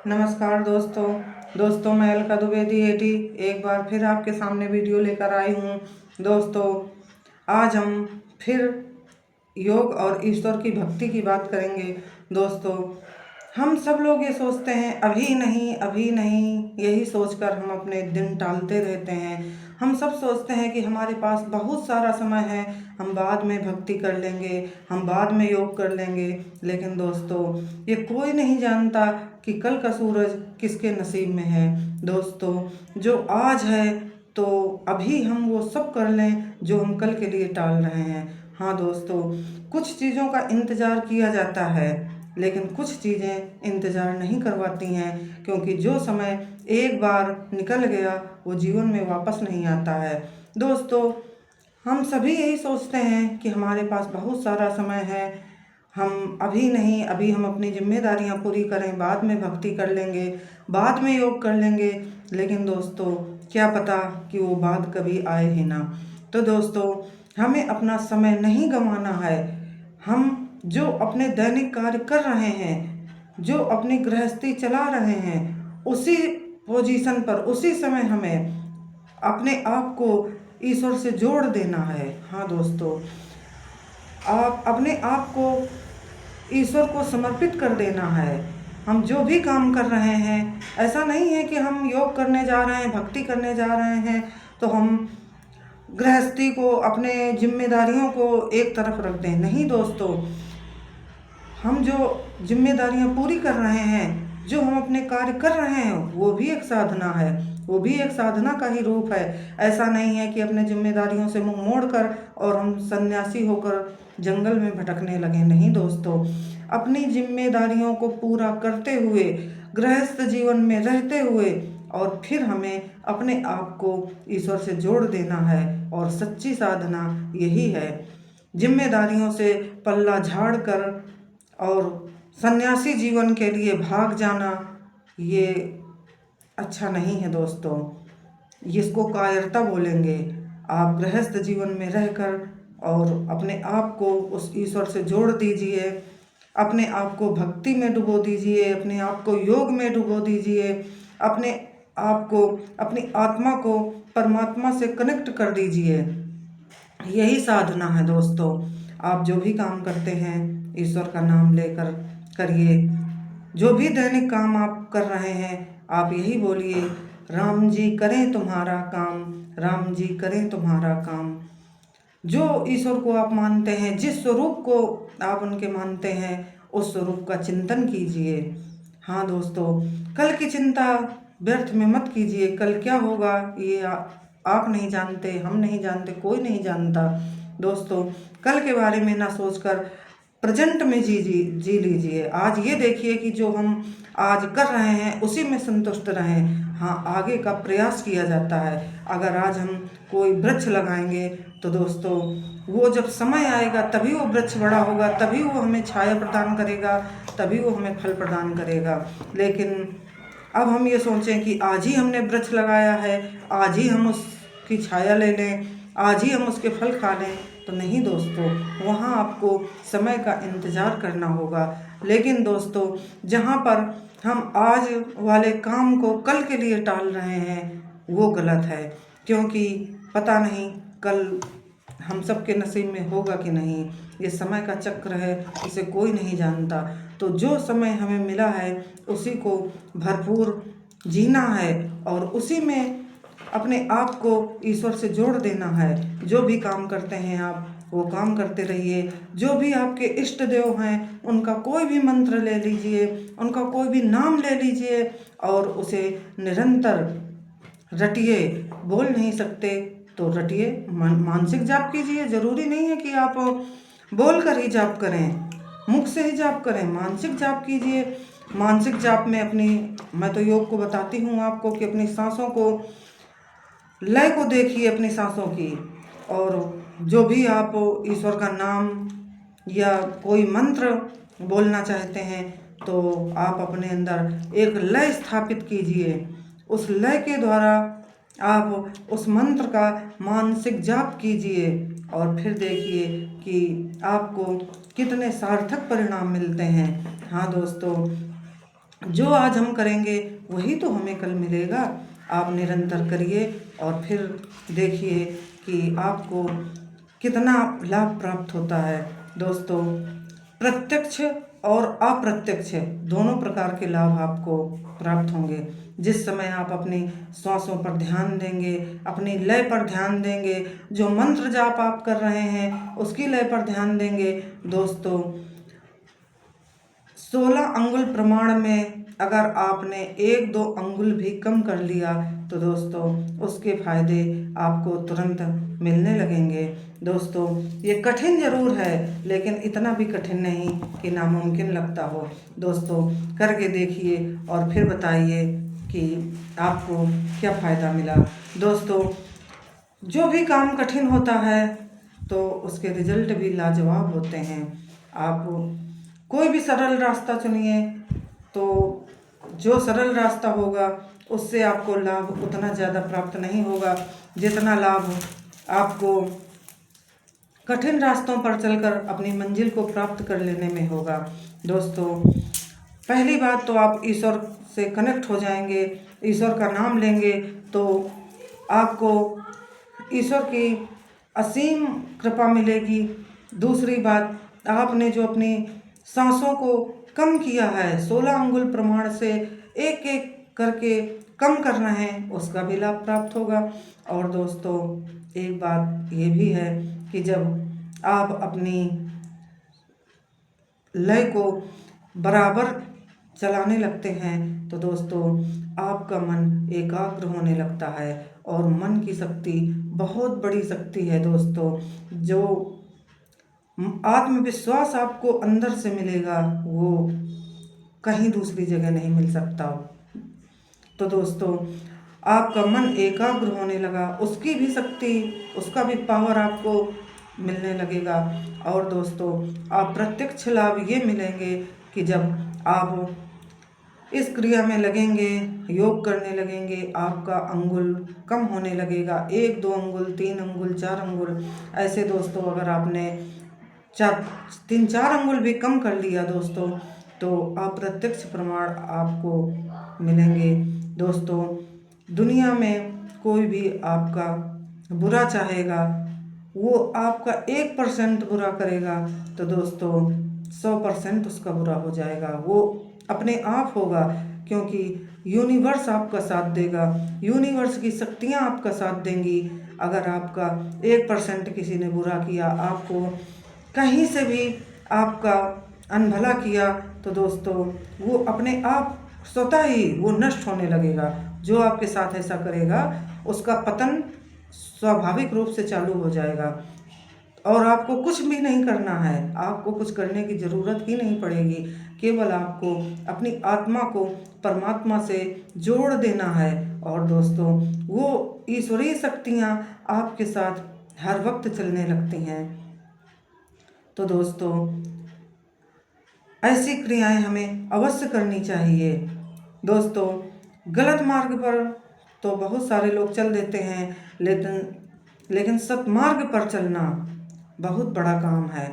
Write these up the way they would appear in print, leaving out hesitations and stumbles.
नमस्कार दोस्तों मैं अलका द्विवेदी एटी एक बार फिर आपके सामने वीडियो लेकर आई हूँ। दोस्तों आज हम फिर योग और ईश्वर की भक्ति की बात करेंगे। दोस्तों हम सब लोग ये सोचते हैं अभी नहीं, यही सोचकर हम अपने दिन टालते रहते हैं। हम सब सोचते हैं कि हमारे पास बहुत सारा समय है, हम बाद में भक्ति कर लेंगे, हम बाद में योग कर लेंगे। लेकिन दोस्तों ये कोई नहीं जानता कि कल का सूरज किसके नसीब में है। दोस्तों जो आज है तो अभी हम वो सब कर लें जो हम कल के लिए टाल रहे हैं। हाँ दोस्तों, कुछ चीज़ों का इंतज़ार किया जाता है लेकिन कुछ चीज़ें इंतज़ार नहीं करवाती हैं, क्योंकि जो समय एक बार निकल गया वो जीवन में वापस नहीं आता है। दोस्तों हम सभी यही सोचते हैं कि हमारे पास बहुत सारा समय है, हम अभी हम अपनी जिम्मेदारियां पूरी करें, बाद में भक्ति कर लेंगे, बाद में योग कर लेंगे। लेकिन दोस्तों क्या पता कि वो बाद कभी आए ही ना। तो दोस्तों हमें अपना समय नहीं गंवाना है। हम जो अपने दैनिक कार्य कर रहे हैं, जो अपनी गृहस्थी चला रहे हैं, उसी पोजीशन पर उसी समय हमें अपने आप को ईश्वर से जोड़ देना है। हाँ दोस्तों, आप अपने आप को ईश्वर को समर्पित कर देना है। हम जो भी काम कर रहे हैं, ऐसा नहीं है कि हम योग करने जा रहे हैं, भक्ति करने जा रहे हैं तो हम गृहस्थी को, अपने जिम्मेदारियों को एक तरफ रख दें। नहीं दोस्तों, हम जो जिम्मेदारियां पूरी कर रहे हैं, जो हम अपने कार्य कर रहे हैं, वो भी एक साधना है, वो भी एक साधना का ही रूप है। ऐसा नहीं है कि अपने जिम्मेदारियों से मुंह मोड़कर और हम सन्यासी होकर जंगल में भटकने लगे। नहीं दोस्तों, अपनी जिम्मेदारियों को पूरा करते हुए, गृहस्थ जीवन में रहते हुए, और फिर हमें अपने आप को ईश्वर से जोड़ देना है। और सच्ची साधना यही है। जिम्मेदारियों से पल्ला झाड़ कर और सन्यासी जीवन के लिए भाग जाना, ये अच्छा नहीं है दोस्तों। इसको कायरता बोलेंगे। आप गृहस्थ जीवन में रहकर और अपने आप को उस ईश्वर से जोड़ दीजिए, अपने आप को भक्ति में डुबो दीजिए, अपने आप को योग में डुबो दीजिए, अपने आप को, अपनी आत्मा को परमात्मा से कनेक्ट कर दीजिए। यही साधना है दोस्तों। आप जो भी काम करते हैं ईश्वर का नाम लेकर करिए। जो भी दैनिक काम आप कर रहे हैं, आप यही बोलिए, राम जी करें तुम्हारा काम, राम जी करें तुम्हारा काम। जो ईश्वर को आप मानते हैं, जिस स्वरूप को आप उनके मानते हैं, उस स्वरूप का चिंतन कीजिए। हाँ दोस्तों, कल की चिंता व्यर्थ में मत कीजिए। कल क्या होगा ये आप नहीं जानते, हम नहीं जानते, कोई नहीं जानता। दोस्तों कल के बारे में ना सोचकर प्रेजेंट में जी लीजिए। आज ये देखिए कि जो हम आज कर रहे हैं उसी में संतुष्ट रहें। हाँ, आगे का प्रयास किया जाता है। अगर आज हम कोई वृक्ष लगाएंगे तो दोस्तों वो जब समय आएगा तभी वो वृक्ष बड़ा होगा, तभी वो हमें छाया प्रदान करेगा, तभी वो हमें फल प्रदान करेगा। लेकिन अब हम ये सोचें कि आज ही हमने वृक्ष लगाया है, आज ही हम उसकी छाया ले लें, आज ही हम उसके फल खा लें, तो नहीं दोस्तों, वहाँ आपको समय का इंतज़ार करना होगा। लेकिन दोस्तों जहाँ पर हम आज वाले काम को कल के लिए टाल रहे हैं वो गलत है, क्योंकि पता नहीं कल हम सबके नसीब में होगा कि नहीं। ये समय का चक्र है, इसे कोई नहीं जानता। तो जो समय हमें मिला है उसी को भरपूर जीना है और उसी में अपने आप को ईश्वर से जोड़ देना है। जो भी काम करते हैं आप वो काम करते रहिए। जो भी आपके इष्ट देव हैं उनका कोई भी मंत्र ले लीजिए, उनका कोई भी नाम ले लीजिए और उसे निरंतर रटिए। बोल नहीं सकते तो रटिए, मानसिक जाप कीजिए। जरूरी नहीं है कि आप बोल कर ही जाप करें, मुख से ही जाप करें, मानसिक जाप कीजिए। मानसिक जाप में मैं तो योग को बताती हूँ आपको कि अपनी सांसों को, लय को देखिए अपनी सांसों की, और जो भी आप ईश्वर का नाम या कोई मंत्र बोलना चाहते हैं तो आप अपने अंदर एक लय स्थापित कीजिए। उस लय के द्वारा आप उस मंत्र का मानसिक जाप कीजिए और फिर देखिए कि आपको कितने सार्थक परिणाम मिलते हैं। हाँ दोस्तों, जो आज हम करेंगे वही तो हमें कल मिलेगा। आप निरंतर करिए और फिर देखिए कि आपको कितना लाभ प्राप्त होता है। दोस्तों, प्रत्यक्ष और अप्रत्यक्ष दोनों प्रकार के लाभ आपको प्राप्त होंगे। जिस समय आप अपनी श्वासों पर ध्यान देंगे, अपनी लय पर ध्यान देंगे, जो मंत्र जाप आप कर रहे हैं उसकी लय पर ध्यान देंगे। दोस्तों, 16 अंगुल प्रमाण में अगर आपने 1-2 अंगुल भी कम कर लिया तो दोस्तों उसके फायदे आपको तुरंत मिलने लगेंगे। दोस्तों, ये कठिन जरूर है लेकिन इतना भी कठिन नहीं कि नामुमकिन लगता हो। दोस्तों, करके देखिए और फिर बताइए कि आपको क्या फ़ायदा मिला। दोस्तों, जो भी काम कठिन होता है तो उसके रिजल्ट भी लाजवाब होते हैं। आप कोई भी सरल रास्ता चुनिए तो जो सरल रास्ता होगा उससे आपको लाभ उतना ज़्यादा प्राप्त नहीं होगा जितना लाभ आपको कठिन रास्तों पर चलकर अपनी मंजिल को प्राप्त कर लेने में होगा। दोस्तों, पहली बात तो आप ईश्वर से कनेक्ट हो जाएंगे, ईश्वर का नाम लेंगे तो आपको ईश्वर की असीम कृपा मिलेगी। दूसरी बात, आपने जो अपनी सांसों को कम किया है 16 अंगुल प्रमाण से एक एक करके कम करना है उसका भी लाभ प्राप्त होगा। और दोस्तों, एक बात ये भी है कि जब आप अपनी लय को बराबर चलाने लगते हैं तो दोस्तों आपका मन एकाग्र होने लगता है और मन की शक्ति बहुत बड़ी शक्ति है। दोस्तों, जो आत्मविश्वास आपको अंदर से मिलेगा वो कहीं दूसरी जगह नहीं मिल सकता। तो दोस्तों, आपका मन एकाग्र होने लगा, उसकी भी शक्ति, उसका भी पावर आपको मिलने लगेगा। और दोस्तों, आप प्रत्यक्ष लाभ ये मिलेंगे कि जब आप इस क्रिया में लगेंगे, योग करने लगेंगे, आपका अंगुल कम होने लगेगा। 1-2 अंगुल, 3 अंगुल, 4 अंगुल, ऐसे दोस्तों अगर आपने 3-4 अंगुल भी कम कर लिया दोस्तों तो अप्रत्यक्ष प्रमाण आपको मिलेंगे। दोस्तों, दुनिया में कोई भी आपका बुरा चाहेगा, वो आपका 1% बुरा करेगा तो दोस्तों 100% उसका बुरा हो जाएगा। वो अपने आप होगा क्योंकि यूनिवर्स आपका साथ देगा, यूनिवर्स की शक्तियाँ आपका साथ देंगी। अगर आपका 1% किसी ने बुरा किया, आपको कहीं से भी आपका अनभला किया तो दोस्तों वो अपने आप स्वतः ही वो नष्ट होने लगेगा। जो आपके साथ ऐसा करेगा उसका पतन स्वाभाविक रूप से चालू हो जाएगा और आपको कुछ भी नहीं करना है, आपको कुछ करने की ज़रूरत ही नहीं पड़ेगी। केवल आपको अपनी आत्मा को परमात्मा से जोड़ देना है और दोस्तों वो ईश्वरीय शक्तियाँ आपके साथ हर वक्त चलने लगती हैं। तो दोस्तों, ऐसी क्रियाएं हमें अवश्य करनी चाहिए। दोस्तों, गलत मार्ग पर तो बहुत सारे लोग चल देते हैं लेकिन सतमार्ग पर चलना बहुत बड़ा काम है।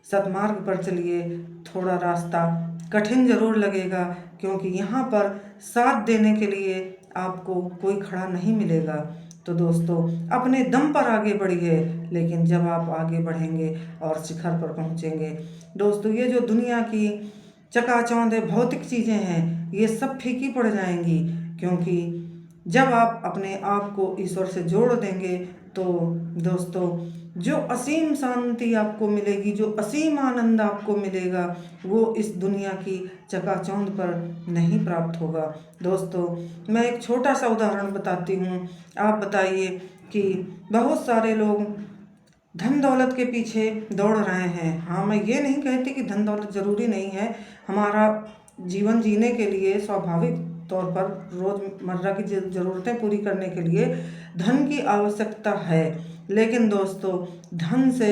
सतमार्ग पर चलिए, थोड़ा रास्ता कठिन जरूर लगेगा क्योंकि यहाँ पर साथ देने के लिए आपको कोई खड़ा नहीं मिलेगा। तो दोस्तों, अपने दम पर आगे बढ़िए, लेकिन जब आप आगे बढ़ेंगे और शिखर पर पहुँचेंगे दोस्तों, ये जो दुनिया की चकाचौंध भौतिक चीज़ें हैं ये सब फीकी पड़ जाएंगी क्योंकि जब आप अपने आप को ईश्वर से जोड़ देंगे तो दोस्तों जो असीम शांति आपको मिलेगी, जो असीम आनंद आपको मिलेगा वो इस दुनिया की चकाचौंध पर नहीं प्राप्त होगा। दोस्तों, मैं एक छोटा सा उदाहरण बताती हूँ। आप बताइए कि बहुत सारे लोग धन दौलत के पीछे दौड़ रहे हैं। हाँ, मैं ये नहीं कहती कि धन दौलत ज़रूरी नहीं है। हमारा जीवन जीने के लिए स्वाभाविक तौर पर रोज़मर्रा की ज़रूरतें पूरी करने के लिए धन की आवश्यकता है, लेकिन दोस्तों धन से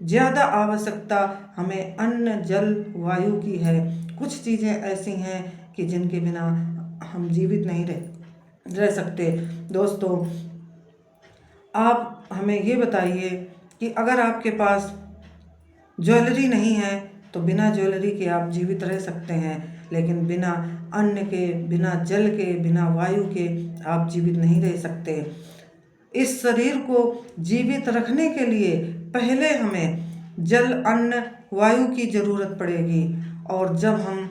ज़्यादा आवश्यकता हमें अन्न, जल, वायु की है। कुछ चीज़ें ऐसी हैं कि जिनके बिना हम जीवित नहीं रह सकते। दोस्तों, आप हमें ये बताइए कि अगर आपके पास ज्वेलरी नहीं है तो बिना ज्वेलरी के आप जीवित रह सकते हैं, लेकिन बिना अन्न के, बिना जल के, बिना वायु के आप जीवित नहीं रह सकते। इस शरीर को जीवित रखने के लिए पहले हमें जल, अन्न, वायु की ज़रूरत पड़ेगी, और जब हम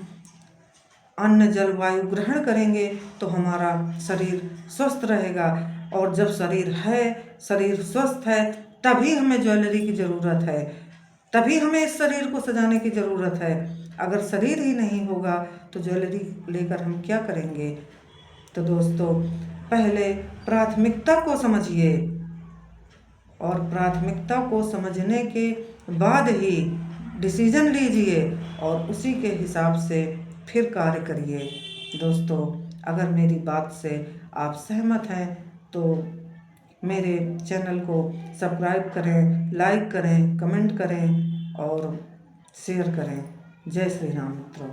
अन्न, जल, वायु ग्रहण करेंगे तो हमारा शरीर स्वस्थ रहेगा। और जब शरीर स्वस्थ है, तभी हमें ज्वेलरी की ज़रूरत है, तभी हमें इस शरीर को सजाने की ज़रूरत है। अगर शरीर ही नहीं होगा तो ज्वेलरी लेकर हम क्या करेंगे। तो दोस्तों, पहले प्राथमिकता को समझिए, और प्राथमिकता को समझने के बाद ही डिसीजन लीजिए और उसी के हिसाब से फिर कार्य करिए। दोस्तों, अगर मेरी बात से आप सहमत हैं तो मेरे चैनल को सब्सक्राइब करें, लाइक करें, कमेंट करें और शेयर करें। जय श्री राम मित्रों।